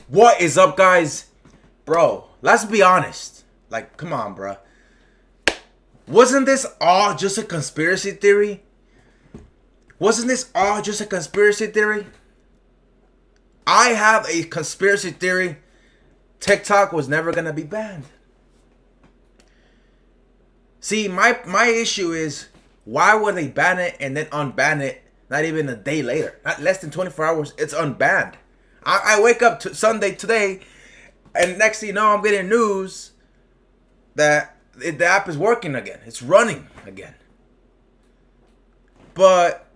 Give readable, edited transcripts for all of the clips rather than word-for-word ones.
What is up, guys? Bro, let's be honest. Like, come on, bro. Wasn't this all just a conspiracy theory? Wasn't this all just a conspiracy theory? I have a conspiracy theory. TikTok was never going to be banned. See, my issue is, why would they ban it and then unban it not even a day later? Not less than 24 hours, it's unbanned. I wake up to Sunday today, and next thing you know, I'm getting news that the app is working again. It's running again. But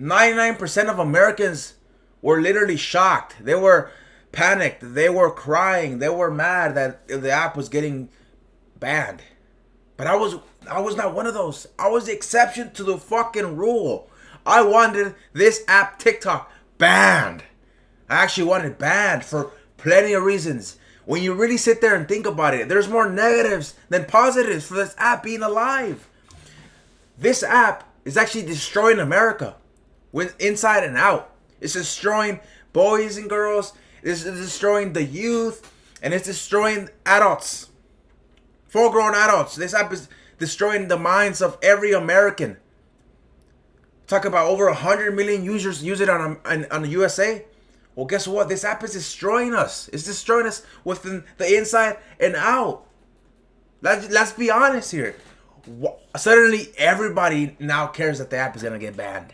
99% of Americans were literally shocked. They were panicked. They were crying. They were mad that the app was getting banned. But I was not one of those. I was the exception to the fucking rule. I wanted this app, TikTok, banned. I actually wanted banned for plenty of reasons. When you really sit there and think about it, there's more negatives than positives for this app being alive. This app is actually destroying America, with inside and out. It's destroying boys and girls. It's destroying the youth, and it's destroying adults, full-grown adults. This app is destroying the minds of every American. Talk about over 100 million users use it on the USA. Well, guess what? This app is destroying us. It's destroying us within the inside and out. Let's be honest here. Suddenly, everybody now cares that the app is going to get banned.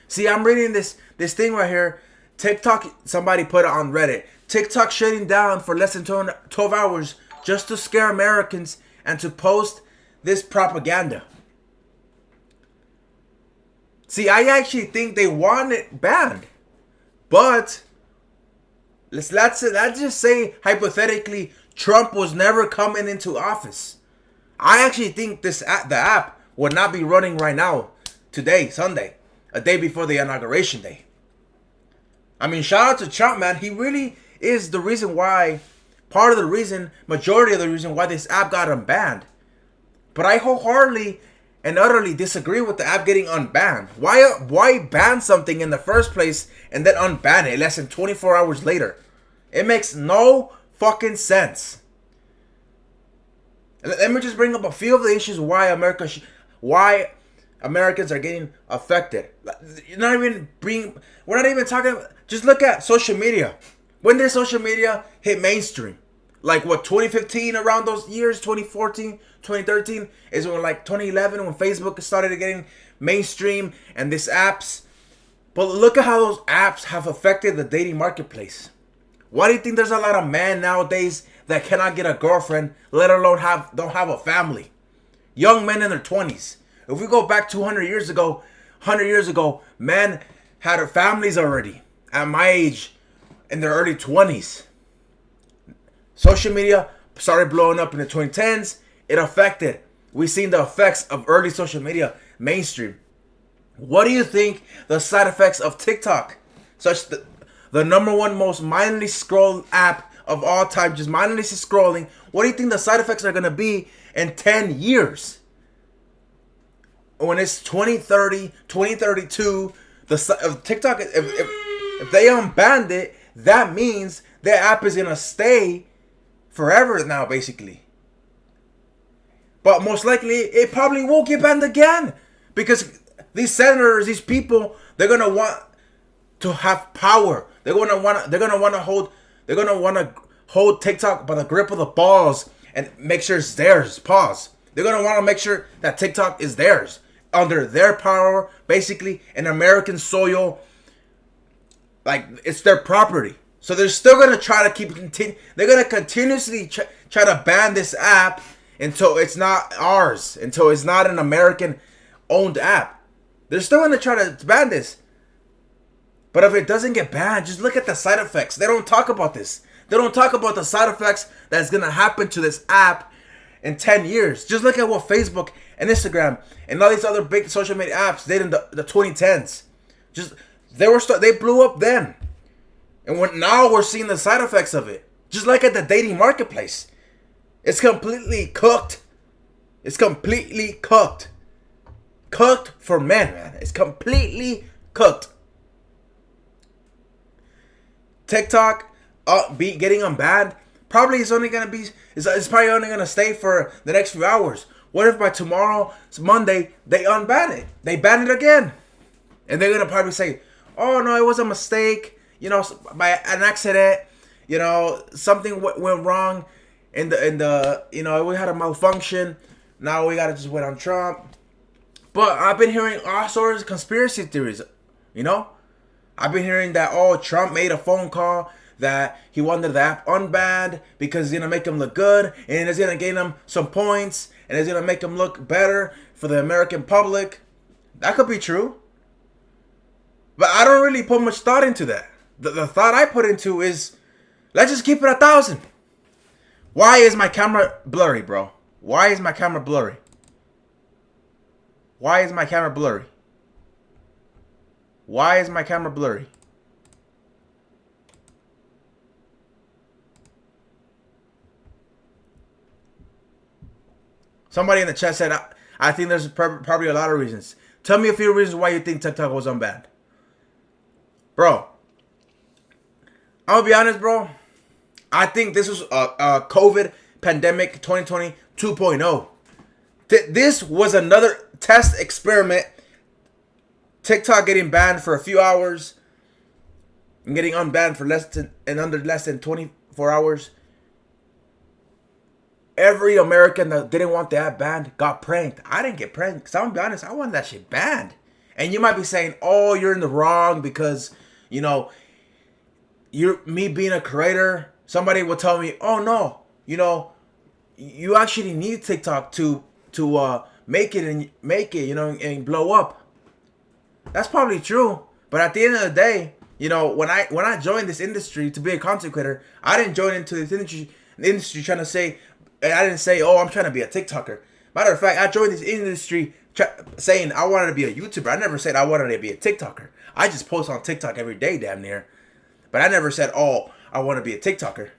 See, I'm reading this thing right here. TikTok, somebody put it on Reddit. TikTok shutting down for less than 12 hours just to scare Americans and to post this propaganda. See, I actually think they want it banned. But let's just say, hypothetically, Trump was never coming into office. I actually think the app would not be running right now, today, Sunday, a day before the inauguration day. I mean, shout out to Trump, man. He really is the reason why, majority of the reason why this app got unbanned. But I wholeheartedly and utterly disagree with the app getting unbanned. Why ban something in the first place and then unban it less than 24 hours later? It makes no fucking sense. Let me just bring up a few of the issues why why Americans are getting affected. We're not even talking about, just look at social media. When did social media hit mainstream? Like what, 2015, around those years, 2014, 2013 is when, like 2011, when Facebook started getting mainstream and these apps. But look at how those apps have affected the dating marketplace. Why do you think there's a lot of men nowadays that cannot get a girlfriend, let alone don't have a family? Young men in their 20s. If we go back 100 years ago, men had their families already. At my age, in their early 20s. Social media started blowing up in the 2010s. It affected. We've seen the effects of early social media mainstream. What do you think the side effects of TikTok, the number one most mindlessly scrolled app of all time, just mindlessly scrolling, what do you think the side effects are going to be in 10 years? When it's 2030, 2032, TikTok, if they unbanned it, that means their app is going to stay forever now, basically. But most likely, it probably won't get banned again. Because these senators, these people, they're going to want to have power. They're going to want to hold TikTok by the grip of the balls and make sure it's theirs. Pause. They're going to want to make sure that TikTok is theirs. Under their power, basically, in American soil. Like, it's their property. So they're still going to try to they're going to continuously try to ban this app until it's not ours, until it's not an American-owned app. They're still going to try to ban this. But if it doesn't get banned, just look at the side effects. They don't talk about this. They don't talk about the side effects that's going to happen to this app in 10 years. Just look at what Facebook and Instagram and all these other big social media apps did in the 2010s. They blew up then. And now we're seeing the side effects of it. Just like at the dating marketplace. It's completely cooked. It's completely cooked. Cooked for men, man. It's completely cooked. TikTok be getting unbanned, probably it's only gonna be it's probably only gonna stay for the next few hours. What if by tomorrow, it's Monday, they unban it? They ban it again, and they're gonna probably say, "Oh no, it was a mistake. By an accident. Something went wrong in the we had a malfunction. Now we gotta just wait on Trump." But I've been hearing all sorts of conspiracy theories. I've been hearing that Trump made a phone call that he wanted the app unbanned because it's gonna make him look good and it's gonna gain him some points and it's gonna make him look better for the American public. That could be true, but I don't really put much thought into that. The thought I put into is, let's just keep it 1,000. Why is my camera blurry, bro? Why is my camera blurry? Why is my camera blurry? Why is my camera blurry? Somebody in the chat said, I think there's probably a lot of reasons. Tell me a few reasons why you think TikTok was unbanned. Bro, I'm gonna be honest, bro. I think this was a COVID pandemic 2020 2.0. This was another test experiment. TikTok getting banned for a few hours and getting unbanned for under less than 24 hours. Every American that didn't want the app banned got pranked. I didn't get pranked because I'm gonna be honest, I wanted that shit banned. And you might be saying, "Oh, you're in the wrong because you're me being a creator." Somebody will tell me, "Oh no, you actually need TikTok to make it and blow up." That's probably true, but at the end of the day, when I joined this industry to be a content creator, I didn't join into this industry trying to say, I didn't say, "Oh, I'm trying to be a TikToker." Matter of fact, I joined this industry saying I wanted to be a YouTuber. I never said I wanted to be a TikToker. I just post on TikTok every day, damn near. But I never said, "Oh, I want to be a TikToker."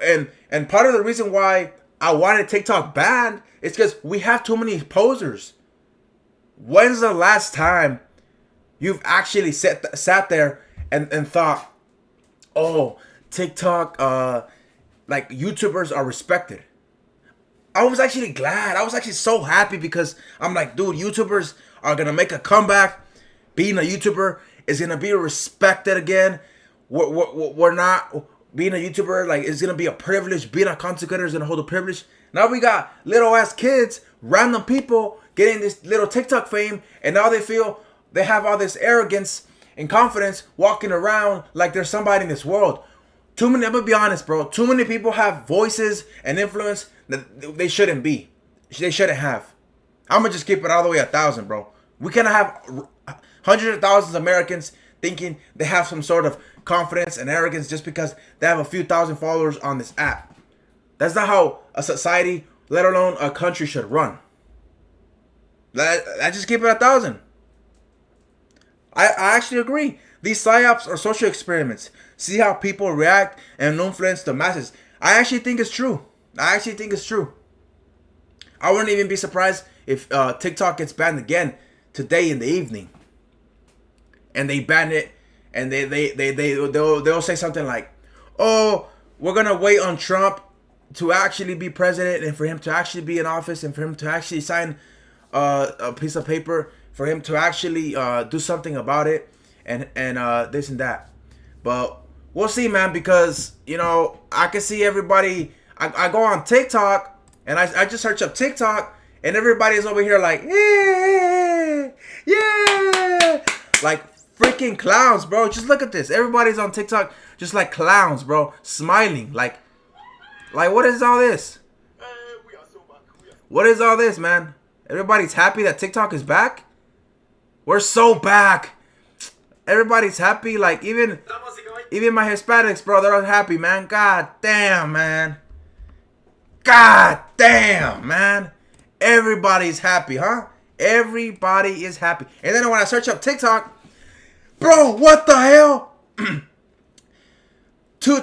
And part of the reason why I wanted TikTok banned is because we have too many posers. When's the last time you've actually sat there and thought, "Oh, TikTok, like YouTubers are respected"? I was actually glad. I was actually so happy because I'm like, dude, YouTubers are gonna make a comeback. Being a YouTuber is gonna be respected again. We're not being a YouTuber, like, it's gonna be a privilege. Being a content creator is gonna hold a privilege. Now we got little ass kids, random people getting this little TikTok fame, and now they feel they have all this arrogance and confidence walking around like there's somebody in this world. I'm gonna be honest, bro. Too many people have voices and influence that they shouldn't be. They shouldn't have. I'm gonna just keep it all the way 1,000, bro. We cannot have hundreds of thousands of Americans thinking they have some sort of confidence and arrogance just because they have a few thousand followers on this app. That's not how a society, let alone a country, should run. I just keep it 1,000. I actually agree. These psyops are social experiments. See how people react and influence the masses. I actually think it's true. I wouldn't even be surprised if TikTok gets banned again today in the evening. And they ban it, and they'll say something like, "Oh, we're gonna wait on Trump to actually be president, and for him to actually be in office, and for him to actually sign a piece of paper, for him to actually do something about it, and this and that." But we'll see, man, because I can see everybody. I go on TikTok and I just search up TikTok, and everybody's over here like, yeah, like freaking clowns, bro. Just look at this. Everybody's on TikTok just like clowns, bro, smiling like what is all this? What is all this, man? Everybody's happy that TikTok is back. We're so back. Everybody's happy. Like even my Hispanics, bro, they're happy, man. God damn, man. Everybody's happy, huh? Everybody is happy. And then when I search up TikTok, bro, what the hell? two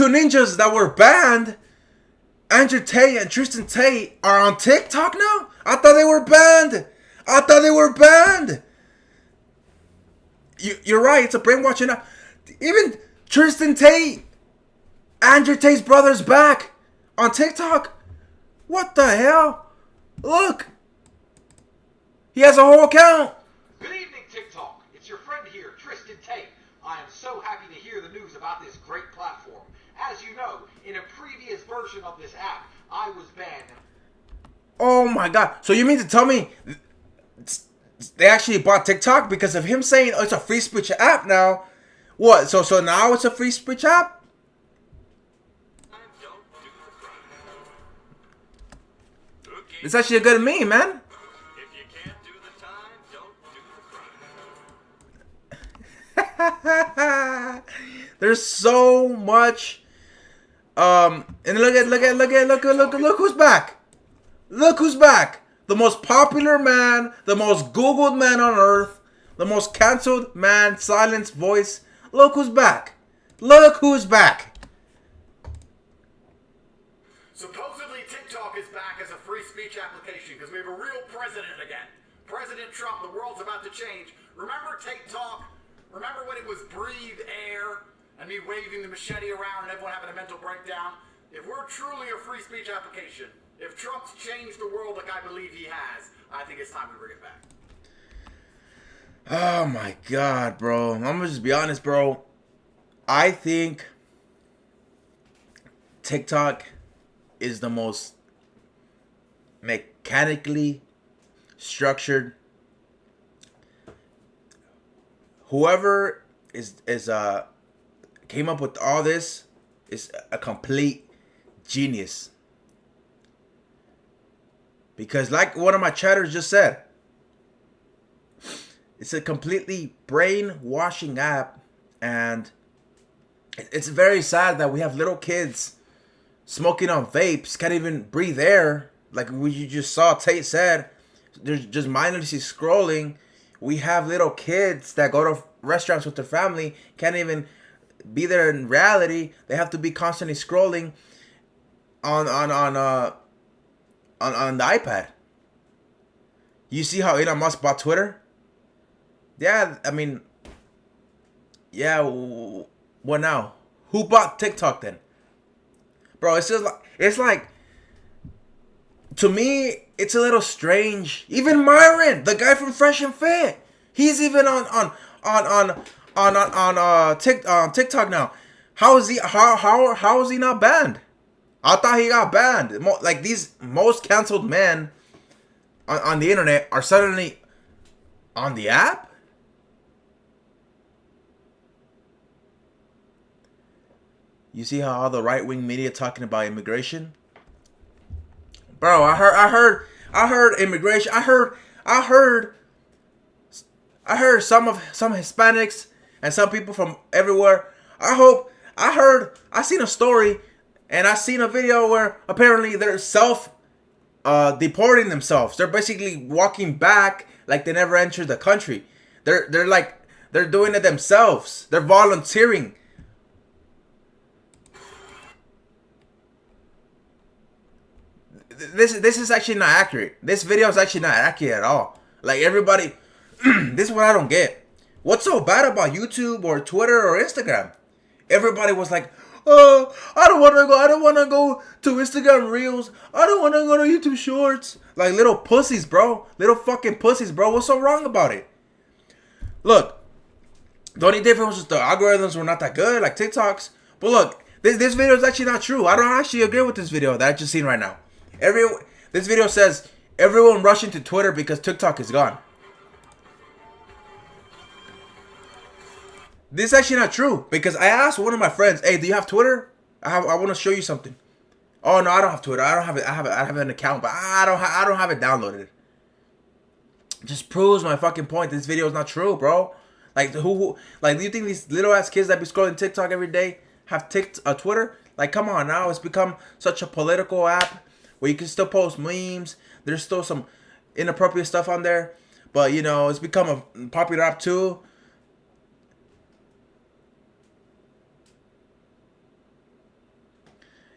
ninjas that were banned, Andrew Tate and Tristan Tate, are on TikTok now? I thought they were banned. You're right. It's a brainwashing. Even Tristan Tate, Andrew Tate's brother's back on TikTok. What the hell? Look. He has a whole account. Good evening, TikTok. It's your friend here, Tristan Tate. I am so happy to hear the news about this great platform. As you know, in a previous version of this app, I was banned. Oh my god. So you mean to tell me they actually bought TikTok because of him saying, oh, it's a free speech app now? What? So now it's a free speech app? It's actually a good meme, man. If you can't do the time, don't do the crime. There's so much. And look who's back. Look who's back. The most popular man, the most Googled man on earth, the most canceled man, silenced voice. Look who's back. Look who's back. Supposedly TikTok is back as a free speech application because we have a real president again. President Trump, the world's about to change. Remember TikTok? Remember when it was breathe air and me waving the machete around and everyone having a mental breakdown? If we're truly a free speech application, if Trump's changed the world like I believe he has, I think it's time to bring it back. Oh my god, bro. I'm gonna just be honest, bro. I think TikTok is the most mechanically structured. Whoever came up with all this is a complete genius. Because like one of my chatters just said, it's a completely brainwashing app, and it's very sad that we have little kids smoking on vapes, can't even breathe air. Like you just saw Tate said, they're just mindlessly scrolling. We have little kids that go to restaurants with their family, can't even be there in reality. They have to be constantly scrolling on the iPad. You see how Elon Musk bought Twitter? Yeah, I mean, yeah. What now? Who bought TikTok then? Bro, it's like to me, it's a little strange. Even Myron, the guy from Fresh and Fit, he's even on TikTok now. How is he not banned? I thought he got banned. Like these most canceled men on the internet are suddenly on the app. You see how all the right-wing media talking about immigration? Bro, I heard immigration. I heard some Hispanics and some people from everywhere. I seen a story and I seen a video where apparently they're deporting themselves. They're basically walking back like they never entered the country. They're doing it themselves. They're volunteering. This is actually not accurate. This video is actually not accurate at all. Like everybody, this is what I don't get. What's so bad about YouTube or Twitter or Instagram? Everybody was like, "Oh, I don't want to go to Instagram Reels. I don't want to go to YouTube Shorts." Like little pussies, bro. Little fucking pussies, bro. What's so wrong about it? Look, the only difference was the algorithms were not that good, like TikToks. But look, this video is actually not true. I don't actually agree with this video that I just seen right now. This video says everyone rushing to Twitter because TikTok is gone. This is actually not true because I asked one of my friends, "Hey, do you have Twitter? I want to show you something." "Oh no, I don't have Twitter. I don't have it. I have an account, but I don't have it downloaded." Just proves my fucking point. This video is not true, bro. Like do you think these little ass kids that be scrolling TikTok every day have Twitter? Like, come on now. It's become such a political app where you can still post memes. There's still some inappropriate stuff on there, but you know, it's become a popular app too.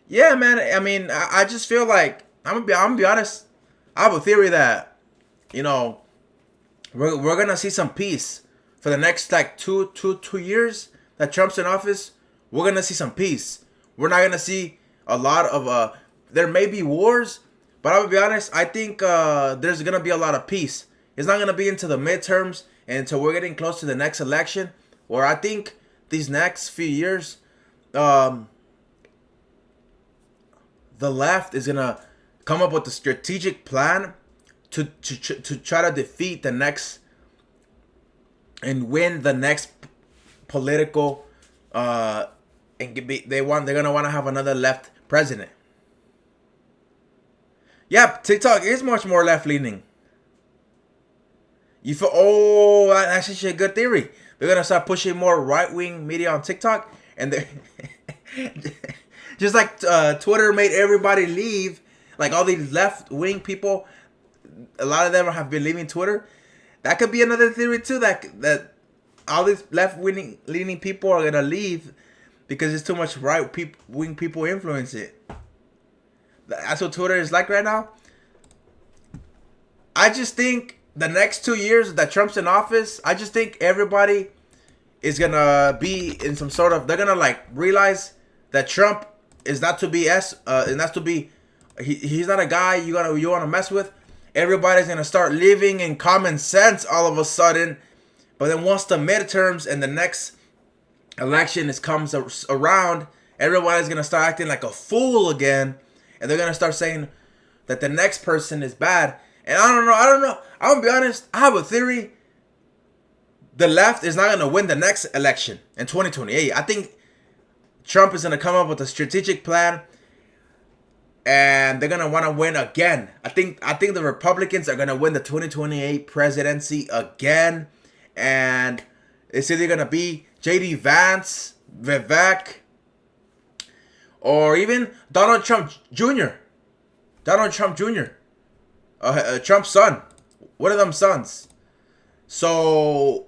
Yeah, man. I mean, I just feel like I'm gonna be honest. I have a theory that, you know, we're gonna see some peace for the next like two years that Trump's in office. we're gonna see some peace. We're not gonna see a lot of there may be wars, but I'll be honest, I think there's gonna be a lot of peace. It's not gonna be into the midterms and until we're getting close to the next election, where I think these next few years, the left is gonna come up with a strategic plan to try to defeat the next and win the next political and they're gonna want to have another left president. Yeah, TikTok is much more left leaning. You feel that's actually a good theory. They're gonna start pushing more right wing media on TikTok, and they just like Twitter made everybody leave. Like all these left wing people, a lot of them have been leaving Twitter. That could be another theory too. That all these left leaning people are gonna leave because it's too much right wing people influence it. That's what Twitter is like right now. I just think the next 2 years that Trump's in office, I just think everybody is gonna be in some sort of. They're gonna like realize that Trump is not to be he's not a guy you wanna mess with. Everybody's gonna start living in common sense all of a sudden. But then once the midterms and the next election comes around, everybody's gonna start acting like a fool again, and they're gonna start saying that the next person is bad. And I don't know. I'm gonna be honest. I have a theory. The left is not gonna win the next election in 2028. I think Trump is gonna come up with a strategic plan, and they're gonna want to win again. I think the Republicans are gonna win the 2028 presidency again, and it's either gonna be J.D. Vance, Vivek, or even Donald Trump Jr. Trump's son. One of them sons. So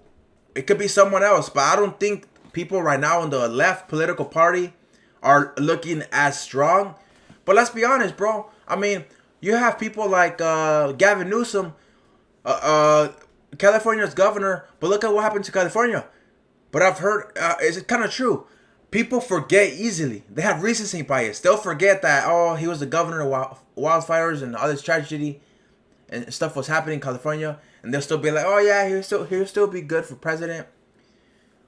it could be someone else, but I don't think people right now in the left political party are looking as strong. But let's be honest, bro. I mean, you have people like Gavin Newsom, California's governor, but look at what happened to California. But I've heard, it's kind of true. People forget easily. They have recency bias. They'll forget that, he was the governor of wildfires and all this tragedy and stuff was happening in California. And they'll still be like, he'll still be good for president.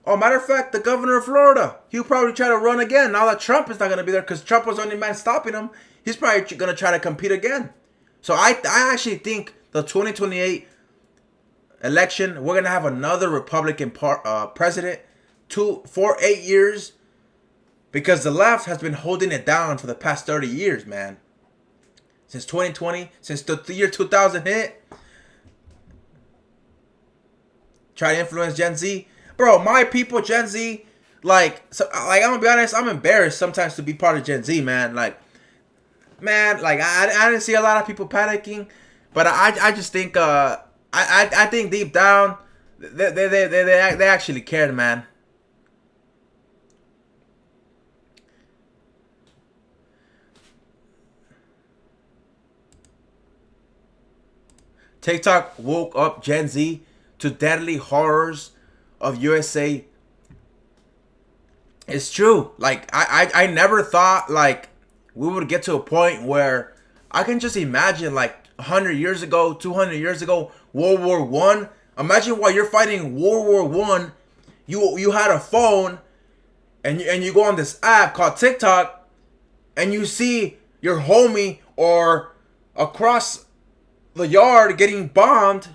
Oh, matter of fact, the governor of Florida, he'll probably try to run again. Now that Trump is not going to be there because Trump was the only man stopping him, he's probably going to try to compete again. So I actually think the 2028 election, we're going to have another Republican president for 8 years because the left has been holding it down for the past 30 years, man. Since 2020, since the year 2000 hit, try to influence Gen Z. Bro, my people, Gen Z, I'm gonna be honest, I'm embarrassed sometimes to be part of Gen Z, man. I didn't see a lot of people panicking, but I just think, I think deep down, they actually cared, man. TikTok woke up Gen Z to deadly horrors of USA. It's true. I never thought we would get to a point where I can just imagine 100 years ago, 200 years ago, World War One. Imagine while you're fighting World War One, you had a phone and you go on this app called TikTok and you see your homie or across the yard getting bombed,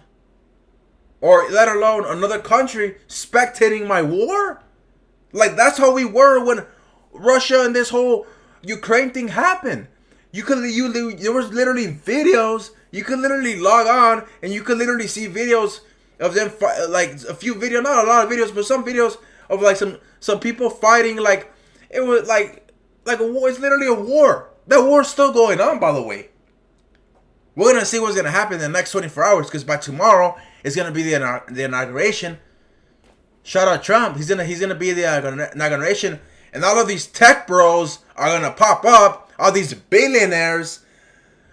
or let alone another country spectating my war. That's how we were when Russia and this whole Ukraine thing happened. There was literally videos. You could literally log on and you could literally see videos of them, a few videos, not a lot of videos, but some videos of some people fighting. It was like a war. It's literally a war. That war's still going on, by the way. We're gonna see what's gonna happen in the next 24 hours because by tomorrow it's gonna be the inauguration. Shout out Trump. He's gonna be the inauguration, and all of these tech bros are gonna pop up. All these billionaires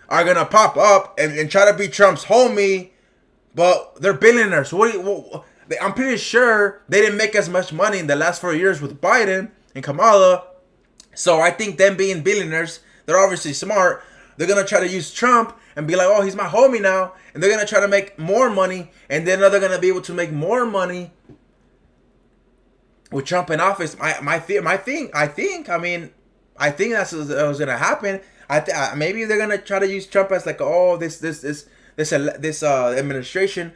are gonna pop up and try to be Trump's homie, but they're billionaires. I'm pretty sure they didn't make as much money in the last 4 years with Biden and Kamala. So I think them being billionaires, they're obviously smart. They're gonna try to use Trump and be like, oh, he's my homie now, and they're gonna try to make more money, and then they're gonna be able to make more money with Trump in office. I think that's what's gonna happen. Maybe they're gonna try to use Trump as like, oh, this administration,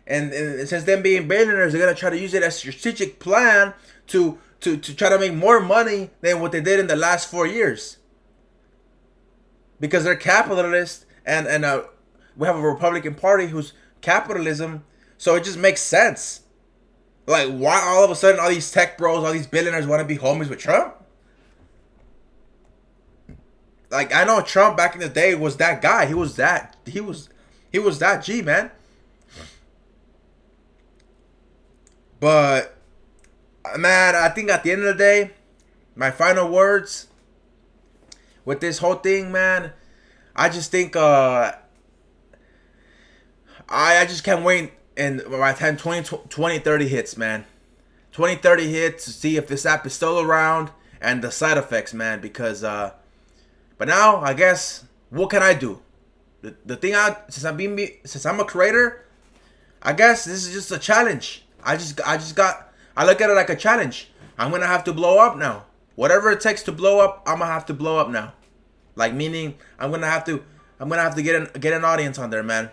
and since them being billionaires, they're gonna try to use it as a strategic plan to try to make more money than what they did in the last 4 years. Because they're capitalists, and we have a Republican Party who's capitalism, so it just makes sense. Like, why all of a sudden all these tech bros, all these billionaires want to be homies with Trump? Like, I know Trump back in the day was that guy. He was that G, man. But man, I think at the end of the day, my final words with this whole thing, man, I just think I just can't wait, and by the time 2030 hits, man, 2030 hits, to see if this app is still around and the side effects, man, because but now I guess what can I do? The thing, since I'm a creator, I guess this is just a challenge. I look at it like a challenge. I'm gonna have to blow up now. Whatever it takes to blow up, I'm gonna have to blow up now. Like, meaning I'm gonna have to get an audience on there, man.